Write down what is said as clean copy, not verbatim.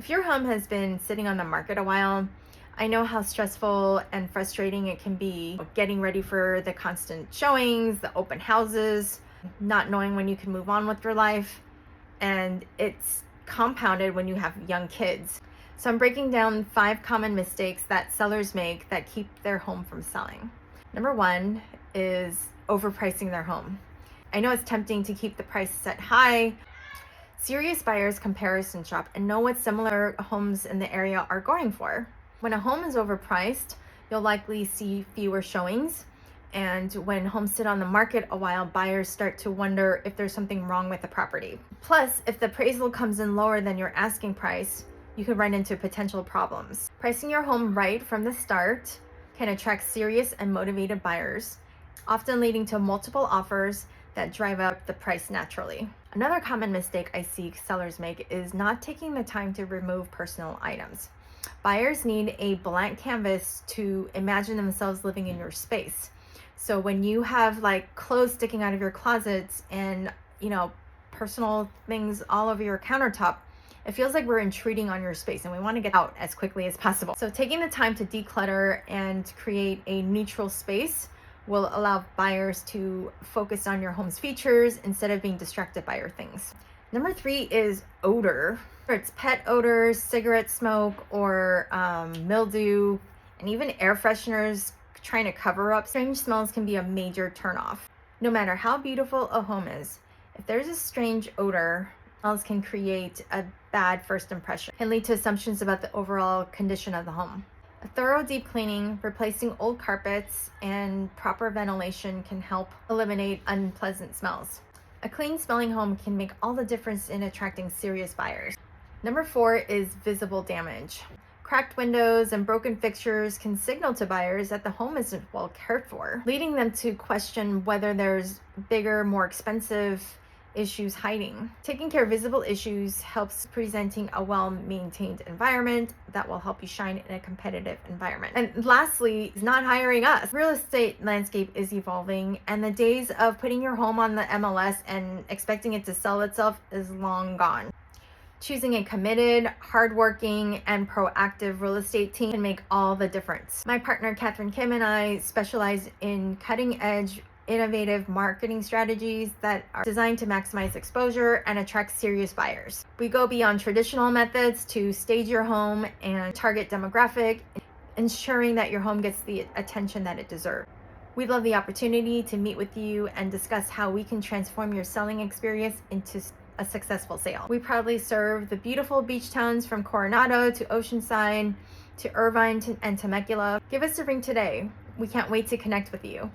If your home has been sitting on the market a while, I know how stressful and frustrating it can be getting ready for the constant showings, the open houses, not knowing when you can move on with your life. And it's compounded when you have young kids. So I'm breaking down 5 common mistakes that sellers make that keep their home from selling. Number 1 is overpricing their home. I know it's tempting to keep the price set high. Serious buyers comparison shop and know what similar homes in the area are going for. When a home is overpriced, you'll likely see fewer showings. And when homes sit on the market a while, buyers start to wonder if there's something wrong with the property. Plus, if the appraisal comes in lower than your asking price, you could run into potential problems. Pricing your home right from the start can attract serious and motivated buyers, often leading to multiple offers that drive up the price naturally. Another common mistake I see sellers make is not taking the time to remove personal items. Buyers need a blank canvas to imagine themselves living in your space. So when you have like clothes sticking out of your closets and, personal things all over your countertop, it feels like we're intruding on your space and we want to get out as quickly as possible. So taking the time to declutter and create a neutral space will allow buyers to focus on your home's features instead of being distracted by your things. Number 3 is odor. It's pet odors, cigarette smoke, or mildew, and even air fresheners trying to cover up strange smells can be a major turnoff. No matter how beautiful a home is, if there's a strange odor, smells can create a bad first impression and lead to assumptions about the overall condition of the home. A thorough deep cleaning, replacing old carpets, and proper ventilation can help eliminate unpleasant smells. A clean smelling home can make all the difference in attracting serious buyers. Number 4 is visible damage. Cracked windows and broken fixtures can signal to buyers that the home isn't well cared for, leading them to question whether there's bigger, more expensive issues hiding. Taking care of visible issues helps presenting a well-maintained environment that will help you shine in a competitive environment. And lastly, is not hiring us. Real estate landscape is evolving, and the days of putting your home on the MLS and expecting it to sell itself is long gone. Choosing a committed, hardworking, and proactive real estate team can make all the difference. My partner, Catherine Kim, and I specialize in cutting-edge innovative marketing strategies that are designed to maximize exposure and attract serious buyers. We go beyond traditional methods to stage your home and target demographic, ensuring that your home gets the attention that it deserves. We'd love the opportunity to meet with you and discuss how we can transform your selling experience into a successful sale. We proudly serve the beautiful beach towns from Coronado to Oceanside to Irvine and Temecula. Give us a ring today. We can't wait to connect with you.